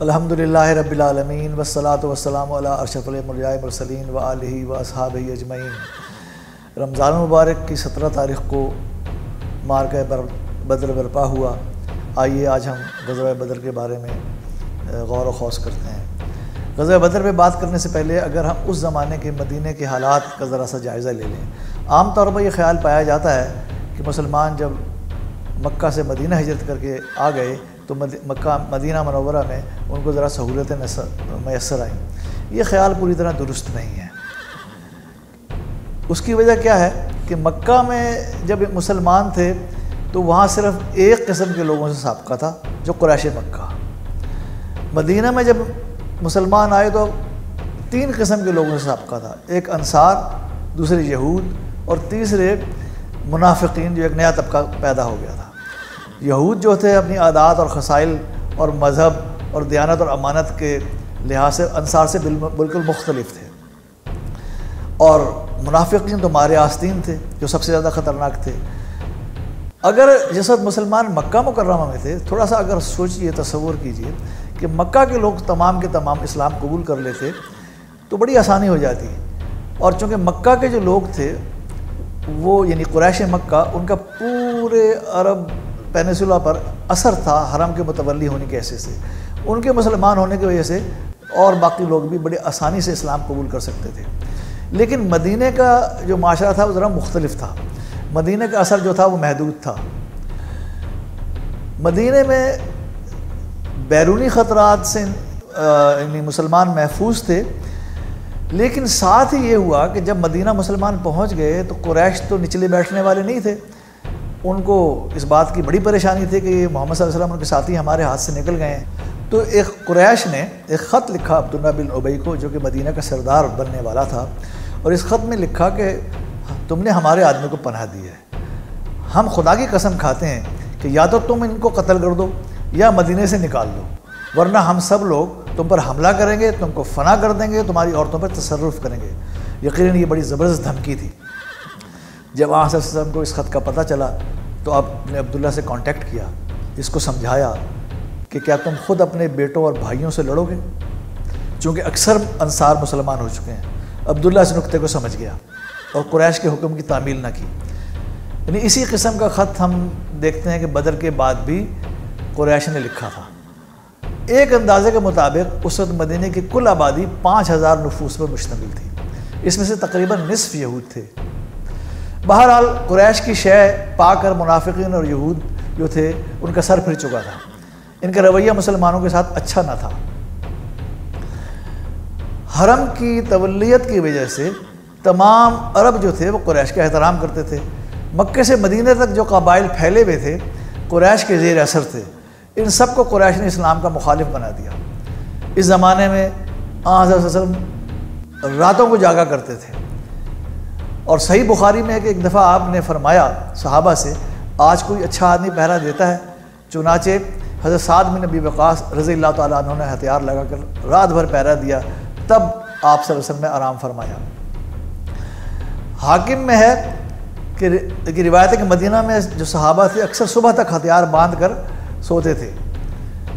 الحمدللہ رب العالمین والصلاة والسلام علی اشرف الانبیاء والمرسلین وآلہ واصحابہ اجمعین۔ رمضان المبارک کی 17 تاریخ کو معرکہ بدر برپا ہوا۔ آئیے آج ہم غزوہ بدر کے بارے میں غور و خوض کرتے ہیں۔ غزوہ بدر پہ بات کرنے سے پہلے اگر ہم اس زمانے کے مدینے کے حالات کا ذرا سا جائزہ لے لیں۔ عام طور پر یہ خیال پایا جاتا ہے کہ مسلمان جب مکہ سے مدینہ ہجرت کر کے آ گئے تو مدینہ منورہ میں ان کو ذرا سہولتیں میسر آئیں۔ یہ خیال پوری طرح درست نہیں ہے۔ اس کی وجہ کیا ہے کہ مکہ میں جب مسلمان تھے تو وہاں صرف ایک قسم کے لوگوں سے سابقہ تھا، جو قریش مکہ۔ مدینہ میں جب مسلمان آئے تو 3 قسم کے لوگوں سے سابقہ تھا، ایک انصار، دوسرے یہود اور تیسرے منافقین، جو ایک نیا طبقہ پیدا ہو گیا تھا۔ یہود جو تھے اپنی عادات اور خصائل اور مذہب اور دیانت اور امانت کے لحاظ سے انصار سے بالکل مختلف تھے، اور منافقین تو مارے آستین تھے، جو سب سے زیادہ خطرناک تھے۔ اگر جس وقت مسلمان مکہ مکرمہ میں تھے، تھوڑا سا اگر سوچئے، تصور کیجئے کہ مکہ کے لوگ تمام کے تمام اسلام قبول کر لیتے تو بڑی آسانی ہو جاتی۔ اور چونکہ مکہ کے جو لوگ تھے وہ یعنی قریش مکہ، ان کا پورے عرب پینسولا پر اثر تھا حرم کے متولی ہونے کے حیثیت سے۔ ان کے مسلمان ہونے کی وجہ سے اور باقی لوگ بھی بڑی آسانی سے اسلام قبول کر سکتے تھے۔ لیکن مدینہ کا جو معاشرہ تھا وہ ذرا مختلف تھا۔ مدینہ کا اثر جو تھا وہ محدود تھا۔ مدینہ میں بیرونی خطرات سے یعنی مسلمان محفوظ تھے، لیکن ساتھ ہی یہ ہوا کہ جب مدینہ مسلمان پہنچ گئے تو قریش تو نچلے بیٹھنے والے نہیں تھے۔ ان کو اس بات کی بڑی پریشانی تھی کہ محمد صلی اللہ علیہ وسلم ان کے ساتھی ہمارے ہاتھ سے نکل گئے ہیں۔ تو ایک قریش نے ایک خط لکھا عبداللہ بن ابی کو، جو کہ مدینہ کا سردار بننے والا تھا، اور اس خط میں لکھا کہ تم نے ہمارے آدمی کو پناہ دی ہے، ہم خدا کی قسم کھاتے ہیں کہ یا تو تم ان کو قتل کر دو یا مدینہ سے نکال دو، ورنہ ہم سب لوگ تم پر حملہ کریں گے، تم کو فنا کر دیں گے، تمہاری عورتوں پر تصرف کریں گے۔ یقیناً یہ بڑی زبردست دھمکی تھی۔ جب آن صلی اللہ علیہ وسلم کو اس خط کا پتہ چلا تو آپ نے عبداللہ سے کانٹیکٹ کیا، اس کو سمجھایا کہ کیا تم خود اپنے بیٹوں اور بھائیوں سے لڑو گے، چونکہ اکثر انصار مسلمان ہو چکے ہیں۔ عبداللہ اس نقطے کو سمجھ گیا اور قریش کے حکم کی تعمیل نہ کی۔ یعنی اسی قسم کا خط ہم دیکھتے ہیں کہ بدر کے بعد بھی قریش نے لکھا تھا۔ ایک اندازے کے مطابق اس وقت مدینہ کی کل آبادی 5000 نفوس پر مشتمل تھی، اس میں سے تقریباً نصف یہود تھے۔ بہرحال قریش کی شے پا کر منافقین اور یہود جو تھے ان کا سر پھر چکا تھا۔ ان کا رویہ مسلمانوں کے ساتھ اچھا نہ تھا۔ حرم کی تولیت کی وجہ سے تمام عرب جو تھے وہ قریش کا احترام کرتے تھے۔ مکے سے مدینہ تک جو قبائل پھیلے ہوئے تھے قریش کے زیر اثر تھے۔ ان سب کو قریش نے اسلام کا مخالف بنا دیا۔ اس زمانے میں آن صلی اللہ علیہ وسلم راتوں کو جاگا کرتے تھے، اور صحیح بخاری میں ہے کہ ایک دفعہ آپ نے فرمایا صحابہ سے، آج کوئی اچھا آدمی پہرا دیتا ہے؟ چنانچہ حضرت سعد بن ابی وقاص رضی اللہ تعالیٰ عنہ نے ہتھیار لگا کر رات بھر پہرا دیا، تب آپ صلی اللہ علیہ وسلم نے آرام فرمایا۔ حاکم میں ہے کہ روایت ہے کہ مدینہ میں جو صحابہ تھے اکثر صبح تک ہتھیار باندھ کر سوتے تھے۔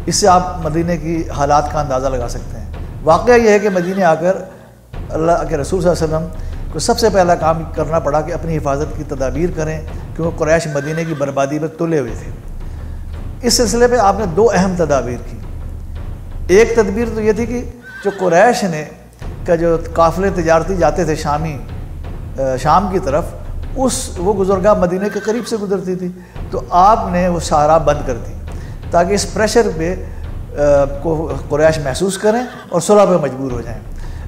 اس سے آپ مدینہ کی حالات کا اندازہ لگا سکتے ہیں۔ واقعہ یہ ہے کہ مدینہ آ کر اللہ کے رسول صلی اللہ علیہ وسلم کو سب سے پہلا کام کرنا پڑا کہ اپنی حفاظت کی تدابیر کریں، کیونکہ قریش مدینہ کی بربادی میں تلے ہوئے تھے۔ اس سلسلے میں آپ نے 2 اہم تدابیر کی۔ ایک تدبیر تو یہ تھی کہ جو قریش نے کا جو قافلے تجارتی جاتے تھے شام کی طرف، وہ گزرگاہ مدینہ کے قریب سے گزرتی تھی، تو آپ نے وہ شاہراہ بند کر دی تاکہ اس پریشر پہ کو قریش محسوس کریں اور صلح پہ مجبور ہو جائیں۔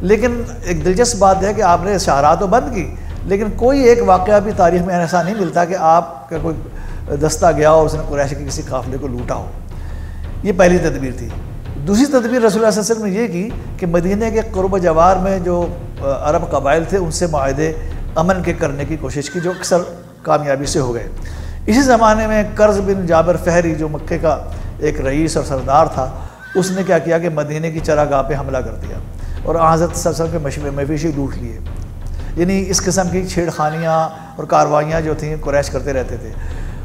لیکن ایک دلچسپ بات ہے کہ آپ نے شاہراہ تو بند کی، لیکن کوئی ایک واقعہ بھی تاریخ میں ایسا نہیں ملتا کہ آپ کا کوئی دستہ گیا اور اس نے قریش کے کسی قافلے کو لوٹا ہو۔ یہ پہلی تدبیر تھی۔ دوسری تدبیر رسول اللہ صلی اللہ علیہ وسلم نے یہ کی کہ مدینہ کے قرب و جوار میں جو عرب قبائل تھے ان سے معاہدے امن کے کرنے کی کوشش کی، جو اکثر کامیابی سے ہو گئے۔ اسی زمانے میں قرظ بن جابر فہری، جو مکے کا ایک رئیس اور سردار تھا، اس نے کیا کیا کہ مدینہ کی چراگاہ پہ حملہ کر دیا اور حضرت صلی اللہ علیہ وسلم کے مویشی لوٹ لیے۔ یعنی اس قسم کی چھیڑ خانیاں اور کاروائیاں جو تھیں قریش کرتے رہتے تھے۔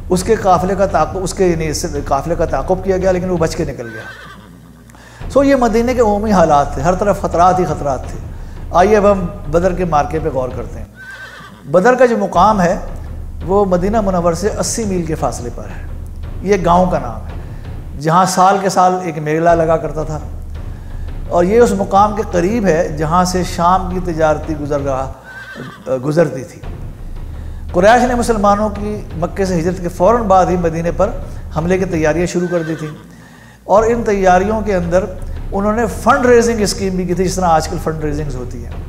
اس کے قافلے کا تعاقب کیا گیا، لیکن وہ بچ کے نکل گیا۔ سو یہ مدینے کے عمومی حالات تھے، ہر طرف خطرات ہی خطرات تھے۔ آئیے اب ہم بدر کے مارکے پہ غور کرتے ہیں۔ بدر کا جو مقام ہے وہ مدینہ منور سے 80 میل کے فاصلے پر ہے۔ یہ گاؤں کا نام ہے جہاں سال کے سال ایک میلہ لگا کرتا تھا، اور یہ اس مقام کے قریب ہے جہاں سے شام کی تجارتی گزرگاہ گزرتی تھی۔ قریش نے مسلمانوں کی مکے سے ہجرت کے فوراً بعد ہی مدینے پر حملے کی تیاریاں شروع کر دی تھیں، اور ان تیاریوں کے اندر انہوں نے فنڈ ریزنگ اسکیم بھی کی تھی، جس طرح آج کل فنڈ ریزنگز ہوتی ہیں۔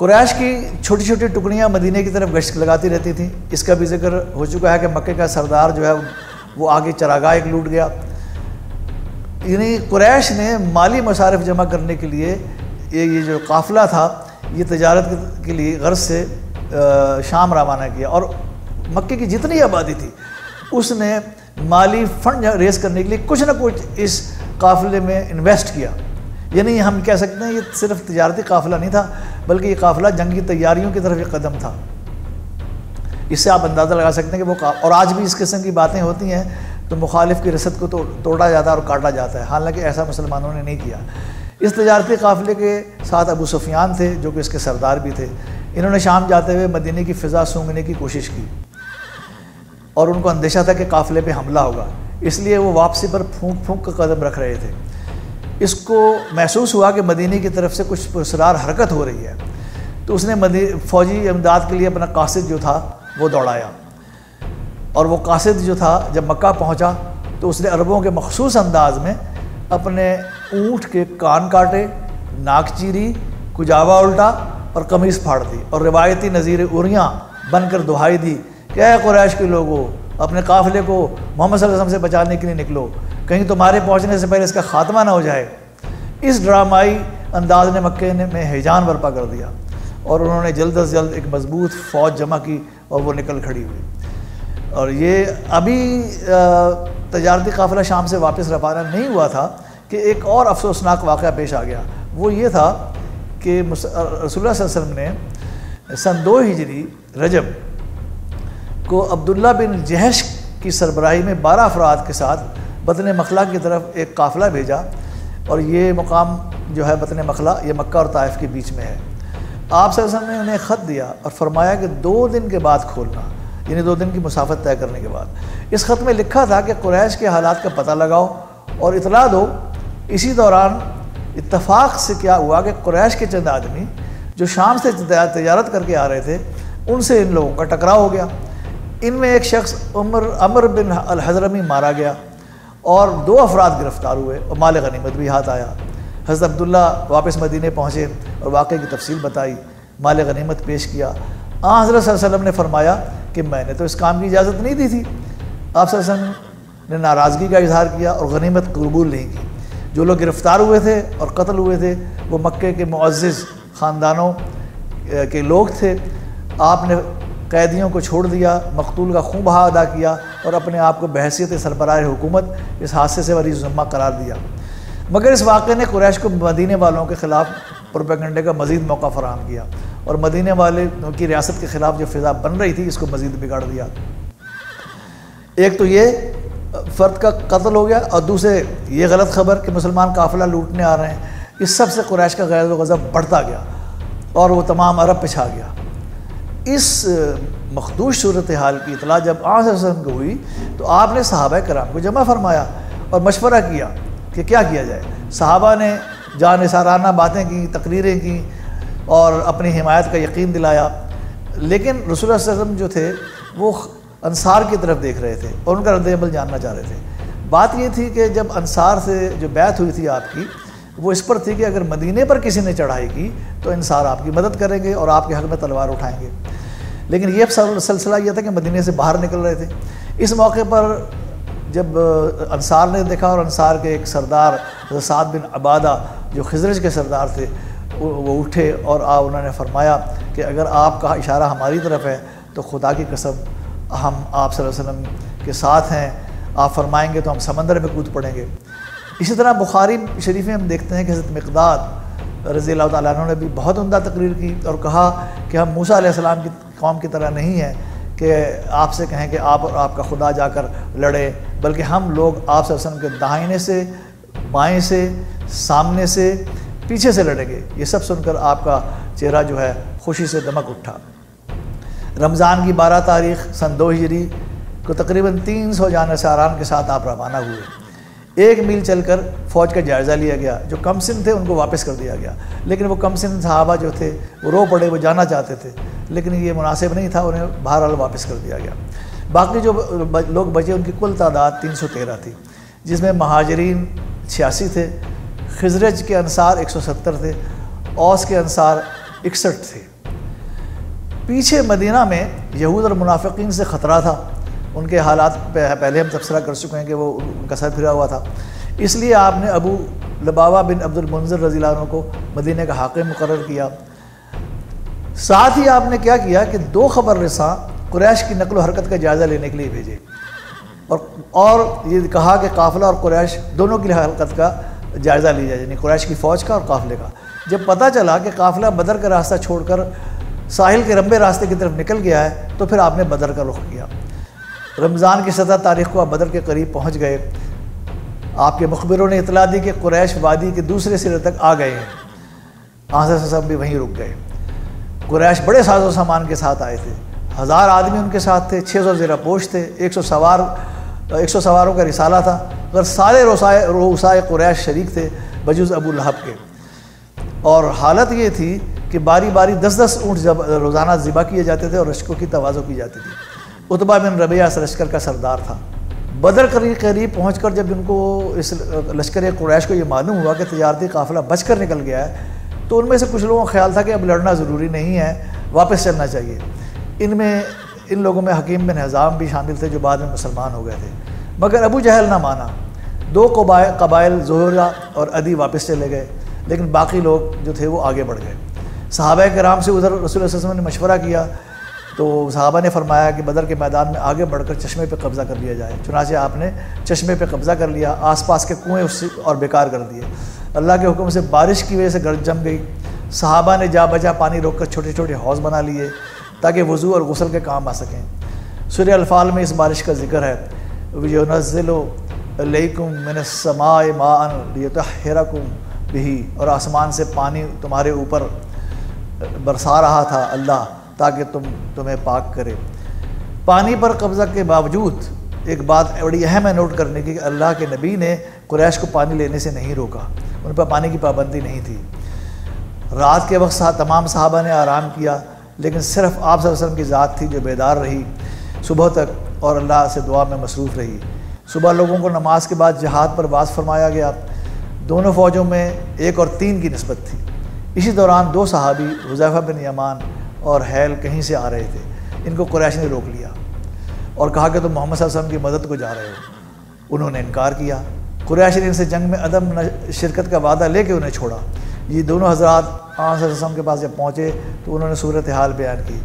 قریش کی چھوٹی چھوٹی ٹکڑیاں مدینے کی طرف گشت لگاتی رہتی تھیں۔ اس کا بھی ذکر ہو چکا ہے کہ مکے کا سردار جو ہے وہ آگے چراگاہ ایک لوٹ گیا۔ یعنی قریش نے مالی مصارف جمع کرنے کے لیے یہ جو قافلہ تھا یہ تجارت کے لیے غرض سے شام روانہ کیا، اور مکے کی جتنی آبادی تھی اس نے مالی فنڈ ریز کرنے کے لیے کچھ نہ کچھ اس قافلے میں انویسٹ کیا۔ یعنی ہم کہہ سکتے ہیں یہ صرف تجارتی قافلہ نہیں تھا، بلکہ یہ قافلہ جنگی تیاریوں کی طرف ایک قدم تھا۔ اس سے آپ اندازہ لگا سکتے ہیں کہ وہ اور آج بھی اس قسم کی باتیں ہوتی ہیں تو مخالف کی رسد کو توڑا جاتا ہے اور کاٹا جاتا ہے، حالانکہ ایسا مسلمانوں نے نہیں کیا۔ اس تجارتی قافلے کے ساتھ ابو سفیان تھے جو کہ اس کے سردار بھی تھے۔ انہوں نے شام جاتے ہوئے مدینے کی فضا سونگھنے کی کوشش کی، اور ان کو اندیشہ تھا کہ قافلے پہ حملہ ہوگا، اس لیے وہ واپسی پر پھونک پھونک کا قدم رکھ رہے تھے۔ اس کو محسوس ہوا کہ مدینے کی طرف سے کچھ پرسرار حرکت ہو رہی ہے، تو اس نے فوجی امداد کے لیے اپنا قاصد جو تھا وہ دوڑایا، اور وہ قاصد جو تھا جب مکہ پہنچا تو اس نے عربوں کے مخصوص انداز میں اپنے اونٹ کے کان کاٹے، ناک چیری، کجاوا الٹا اور قمیص پھاڑ دی، اور روایتی نظیر اوریاں بن کر دہائی دی کہ اے قریش کے لوگوں، اپنے قافلے کو محمد صلی اللہ علیہ وسلم سے بچانے کے لیے نکلو، کہیں تمہارے پہنچنے سے پہلے اس کا خاتمہ نہ ہو جائے۔ اس ڈرامائی انداز نے مکے میں ہیجان برپا کر دیا، اور انہوں نے جلد از جلد ایک مضبوط فوج جمع کی اور وہ نکل کھڑی ہوئی۔ اور یہ ابھی تجارتی قافلہ شام سے واپس روانہ نہیں ہوا تھا کہ ایک اور افسوسناک واقعہ پیش آ گیا۔ وہ یہ تھا کہ رسول اللہ صلی اللہ علیہ وسلم نے سن 2 ہجری رجب کو عبداللہ بن جہش کی سربراہی میں 12 افراد کے ساتھ بطن مخلا کی طرف ایک قافلہ بھیجا، اور یہ مقام جو ہے بطن مخلا یہ مکہ اور طائف کے بیچ میں ہے۔ آپ صلی اللہ علیہ وسلم نے انہیں خط دیا اور فرمایا کہ 2 دن کے بعد کھولنا، یعنی 2 دن کی مسافت طے کرنے کے بعد۔ اس خط میں لکھا تھا کہ قریش کے حالات کا پتہ لگاؤ اور اطلاع دو۔ اسی دوران اتفاق سے کیا ہوا کہ قریش کے چند آدمی جو شام سے تجارت کر کے آ رہے تھے ان سے ان لوگوں کا ٹکراؤ ہو گیا۔ ان میں ایک شخص عمر بن الحضرمی مارا گیا، اور 2 افراد گرفتار ہوئے، اور مال غنیمت بھی ہاتھ آیا۔ حضرت عبداللہ واپس مدینے پہنچے اور واقعے کی تفصیل بتائی، مال غنیمت پیش کیا۔ حضرت صلی اللہ علیہ وسلم نے فرمایا کہ میں نے تو اس کام کی اجازت نہیں دی تھی۔ آپ صلی اللہ علیہ وسلم نے ناراضگی کا اظہار کیا اور غنیمت قبول نہیں کی۔ جو لوگ گرفتار ہوئے تھے اور قتل ہوئے تھے وہ مکے کے معزز خاندانوں کے لوگ تھے۔ آپ نے قیدیوں کو چھوڑ دیا، مقتول کا خون بہا ادا کیا، اور اپنے آپ کو بحیثیت سربراہ حکومت اس حادثے سے بری ذمہ قرار دیا۔ مگر اس واقعے نے قریش کو مدینے والوں کے خلاف پروپیگنڈے کا مزید موقع فراہم کیا، اور مدینے والے کی ریاست کے خلاف جو فضا بن رہی تھی اس کو مزید بگاڑ دیا۔ ایک تو یہ فرد کا قتل ہو گیا، اور دوسرے یہ غلط خبر کہ مسلمان قافلہ لوٹنے آ رہے ہیں، اس سب سے قریش کا غیظ و غضب بڑھتا گیا، اور وہ تمام عرب پہ چھا گیا۔ اس مخدوش صورتحال کی اطلاع جب آپ صلی اللہ علیہ وسلم کو ہوئی تو آپ نے صحابہ کرام کو جمع فرمایا اور مشورہ کیا کہ کیا کیا جائے۔ صحابہ نے جانثارانہ باتیں کی، تقریریں کی، اور اپنی حمایت کا یقین دلایا، لیکن رسول اللہ صلی اللہ علیہ وسلم جو تھے وہ انصار کی طرف دیکھ رہے تھے اور ان کا رد عمل جاننا چاہ رہے تھے۔ بات یہ تھی کہ جب انصار سے جو بیعت ہوئی تھی آپ کی، وہ اس پر تھی کہ اگر مدینے پر کسی نے چڑھائی کی تو انصار آپ کی مدد کریں گے اور آپ کے حق میں تلوار اٹھائیں گے، لیکن یہ سلسلہ یہ تھا کہ مدینے سے باہر نکل رہے تھے۔ اس موقع پر جب انصار نے دیکھا، اور انصار کے ایک سردار سعد بن عبادہ جو خزرج کے سردار تھے وہ اٹھے، اور انہوں نے فرمایا کہ اگر آپ کا اشارہ ہماری طرف ہے تو خدا کی قسم ہم آپ صلی اللہ علیہ وسلم کے ساتھ ہیں، آپ فرمائیں گے تو ہم سمندر میں کود پڑیں گے۔ اسی طرح بخاری شریف میں ہم دیکھتے ہیں کہ حضرت مقداد رضی اللہ تعالیٰ عنہ نے بھی بہت عمدہ تقریر کی اور کہا کہ ہم موسیٰ علیہ السلام کی قوم کی طرح نہیں ہیں کہ آپ سے کہیں کہ آپ اور آپ کا خدا جا کر لڑے، بلکہ ہم لوگ آپ صلی اللہ علیہ وسلم کے داہنے سے بائیں سے، سامنے سے، پیچھے سے لڑیں گے۔ یہ سب سن کر آپ کا چہرہ جو ہے خوشی سے دمک اٹھا۔ رمضان کی 12 تاریخ سن 2 ہجری کو تقریباً 300 جانشاران کے ساتھ آپ روانہ ہوئے۔ 1 میل چل کر فوج کا جائزہ لیا گیا۔ جو کم سن تھے ان کو واپس کر دیا گیا، لیکن وہ کم سن صحابہ جو تھے وہ رو پڑے، وہ جانا چاہتے تھے، لیکن یہ مناسب نہیں تھا، انہیں بہرحال واپس کر دیا گیا۔ باقی جو لوگ بچے ان کی کل تعداد 313 تھی، جس میں مہاجرین 86 تھے، خزرج کے انصار 170 تھے، اوس کے انصار 61 تھے۔ پیچھے مدینہ میں یہود اور منافقین سے خطرہ تھا۔ ان کے حالات پہلے ہم تبصرہ کر چکے ہیں کہ وہ ان کا سر پھرا ہوا تھا، اس لیے آپ نے ابو لبابہ بن عبد المنذر رضی اللہ عنہ کو مدینہ کا حاکم مقرر کیا۔ ساتھ ہی آپ نے کیا کیا کہ 2 خبر رساں قریش کی نقل و حرکت کا جائزہ لینے کے لیے بھیجے، اور یہ کہا کہ قافلہ اور قریش دونوں کی حرکت کا جائزہ لیا جائے، یعنی قریش کی فوج کا اور قافلے کا۔ جب پتہ چلا کہ قافلہ بدر کا راستہ چھوڑ کر ساحل کے لمبے راستے کی طرف نکل گیا ہے تو پھر آپ نے بدر کا رخ کیا۔ رمضان کی 17 تاریخ کو آپ بدر کے قریب پہنچ گئے۔ آپ کے مخبروں نے اطلاع دی کہ قریش وادی کے دوسرے سرے تک آ گئے ہیں۔ آنصر صلی اللہ علیہ وسلم بھی وہیں رک گئے۔ قریش بڑے ساز و سامان کے ساتھ آئے تھے، 1000 آدمی ان کے ساتھ تھے، 600 زیرہ پوش تھے، 100 سواروں کا رسالہ تھا، اگر سارے رؤسائے قریش شریک تھے بجز ابو لہب کے۔ اور حالت یہ تھی کہ باری باری 10 اونٹ روزانہ ذبح کیے جاتے تھے اور لشکروں کی تواضع کی جاتی تھی۔ عتبہ بن ربیعہ اس لشکر کا سردار تھا۔ بدر قریب پہنچ کر جب ان کو اس لشکر قریش کو یہ معلوم ہوا کہ تجارتی قافلہ بچ کر نکل گیا ہے تو ان میں سے کچھ لوگوں کا خیال تھا کہ اب لڑنا ضروری نہیں ہے، واپس چلنا چاہیے۔ ان لوگوں میں حکیم بن حزام بھی شامل تھے جو بعد میں مسلمان ہو گئے تھے، مگر ابو جہل نہ مانا۔ 2 قبائل زہرہ اور عدی واپس چلے گئے، لیکن باقی لوگ جو تھے وہ آگے بڑھ گئے۔ صحابہ کرام سے ادھر رسول اللہ صلی اللہ علیہ وسلم نے مشورہ کیا تو صحابہ نے فرمایا کہ بدر کے میدان میں آگے بڑھ کر چشمے پہ قبضہ کر لیا جائے۔ چنانچہ آپ نے چشمے پہ قبضہ کر لیا، آس پاس کے کنویں اور بیکار کر دیے۔ اللہ کے حکم سے بارش کی وجہ سے گرد جم گئی۔ صحابہ نے جا بجا پانی روک کر چھوٹے چھوٹے حوض بنا لیے تاکہ وضو اور غسل کے کام آ سکیں۔ سورہ انفال میں اس بارش کا ذکر ہے، وَيُنَزِّلُ عَلَيْكُم مِّنَ السَّمَاءِ مَاءً لِيُطَهِّرَكُم بِهِ، اور آسمان سے پانی تمہارے اوپر برسا رہا تھا اللہ تاکہ تمہیں پاک کرے۔ پانی پر قبضہ کے باوجود ایک بات بڑی اہم ہے نوٹ کرنے کی کہ اللہ کے نبی نے قریش کو پانی لینے سے نہیں روکا، ان پر پانی کی پابندی نہیں تھی۔ رات کے وقت تمام صحابہ نے آرام کیا، لیکن صرف آپ صلی اللہ علیہ وسلم کی ذات تھی جو بیدار رہی صبح تک اور اللہ سے دعا میں مصروف رہی۔ صبح لوگوں کو نماز کے بعد جہاد پر باز فرمایا گیا۔ دونوں فوجوں میں 1 اور 3 کی نسبت تھی۔ اسی دوران 2 صحابی حذیفہ بن یمان اور حیل کہیں سے آ رہے تھے۔ ان کو قریش نے روک لیا اور کہا کہ تم محمد صلی اللہ علیہ وسلم کی مدد کو جا رہے ہو۔ انہوں نے انکار کیا۔ قریش نے ان سے جنگ میں عدم شرکت کا وعدہ لے کے انہیں چھوڑا۔ یہ دونوں حضرات آپ صلی اللہ علیہ وسلم کے پاس جب پہنچے تو انہوں نے صورتحال بیان کی۔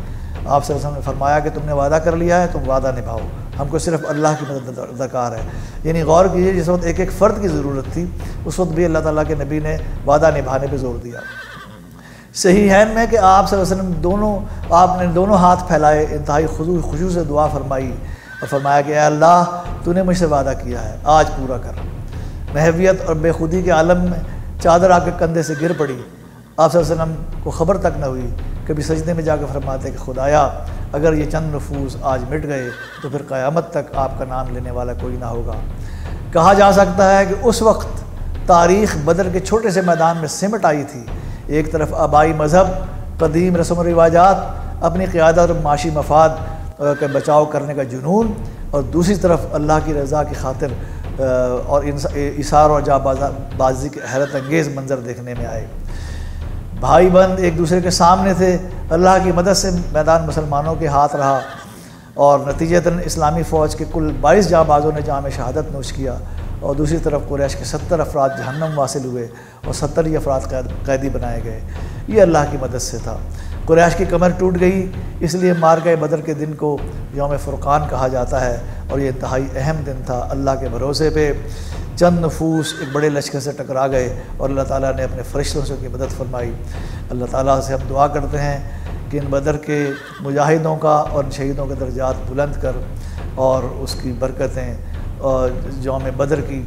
آپ صلی اللہ علیہ وسلم نے فرمایا کہ تم نے وعدہ کر لیا ہے، تم وعدہ نبھاؤ، ہم کو صرف اللہ کی مدد درکار ہے۔ یعنی غور کیجیے، جس وقت ایک فرد کی ضرورت تھی اس وقت بھی اللہ تعالیٰ کے نبی نے وعدہ نبھانے پہ زور دیا۔ صحیحین میں کہ آپ صلی اللہ علیہ وسلم آپ نے دونوں ہاتھ پھیلائے، انتہائی خشوع سے دعا فرمائی اور فرمایا کہ اے اللہ تو نے مجھ سے وعدہ کیا ہے، آج پورا کر۔ محویت اور بے خودی کے عالم میں چادر آ کے کندھے سے گر پڑی۔ آپ صلی اللہ علیہ وسلم کو خبر تک نہ ہوئی، کبھی سجدے میں جا کے فرماتے کہ خدایا اگر یہ چند نفوس آج مٹ گئے تو پھر قیامت تک آپ کا نام لینے والا کوئی نہ ہوگا۔ کہا جا سکتا ہے کہ اس وقت تاریخ بدر کے چھوٹے سے میدان میں سمٹ آئی تھی۔ ایک طرف آبائی مذہب، قدیم رسم و رواجات، اپنی قیادت اور معاشی مفاد کا بچاؤ کرنے کا جنون، اور دوسری طرف اللہ کی رضا کی خاطر اور اثار اور جاں بازی کے حیرت انگیز منظر دیکھنے میں آئے۔ بھائی بند ایک دوسرے کے سامنے تھے۔ اللہ کی مدد سے میدان مسلمانوں کے ہاتھ رہا اور نتیجتاً اسلامی فوج کے کل 22 جاں بازوں نے جام شہادت نوش کیا، اور دوسری طرف قریش کے 70 افراد جہنم واصل ہوئے اور 70 ہی افراد قیدی بنائے گئے۔ یہ اللہ کی مدد سے تھا۔ قریش کی کمر ٹوٹ گئی، اس لیے مارکہ بدر کے دن کو یوم فرقان کہا جاتا ہے، اور یہ انتہائی اہم دن تھا۔ اللہ کے بھروسے پہ چند نفوس ایک بڑے لشکر سے ٹکرا گئے اور اللہ تعالیٰ نے اپنے فرشتوں سے ان کی مدد فرمائی۔ اللہ تعالیٰ سے ہم دعا کرتے ہیں کہ ان بدر کے مجاہدوں کا اور ان شہیدوں کے درجات بلند کر اور اس کی برکتیں اور یوم بدر کی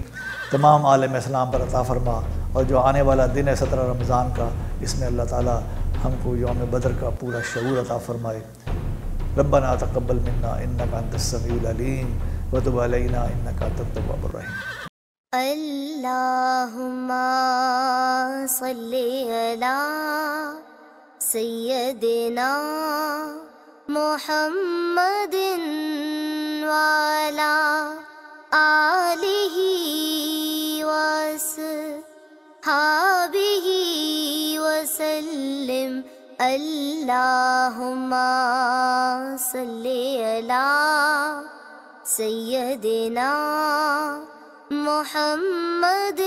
تمام عالم اسلام پر عطا فرما، اور جو آنے والا دن ہے 17 رمضان کا، اس میں اللہ تعالی ہم کو یوم بدر کا پورا شعور عطا فرمائے۔ ربنا تقبل منا انک انت السمیع العلیم وتب علینا انک انت التواب الرحیم۔ اللہم صلی علی سیدنا محمد وعلی آلہ وصحبہ وسلم۔ اللہم صلی علی سیدنا محمد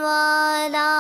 وعلی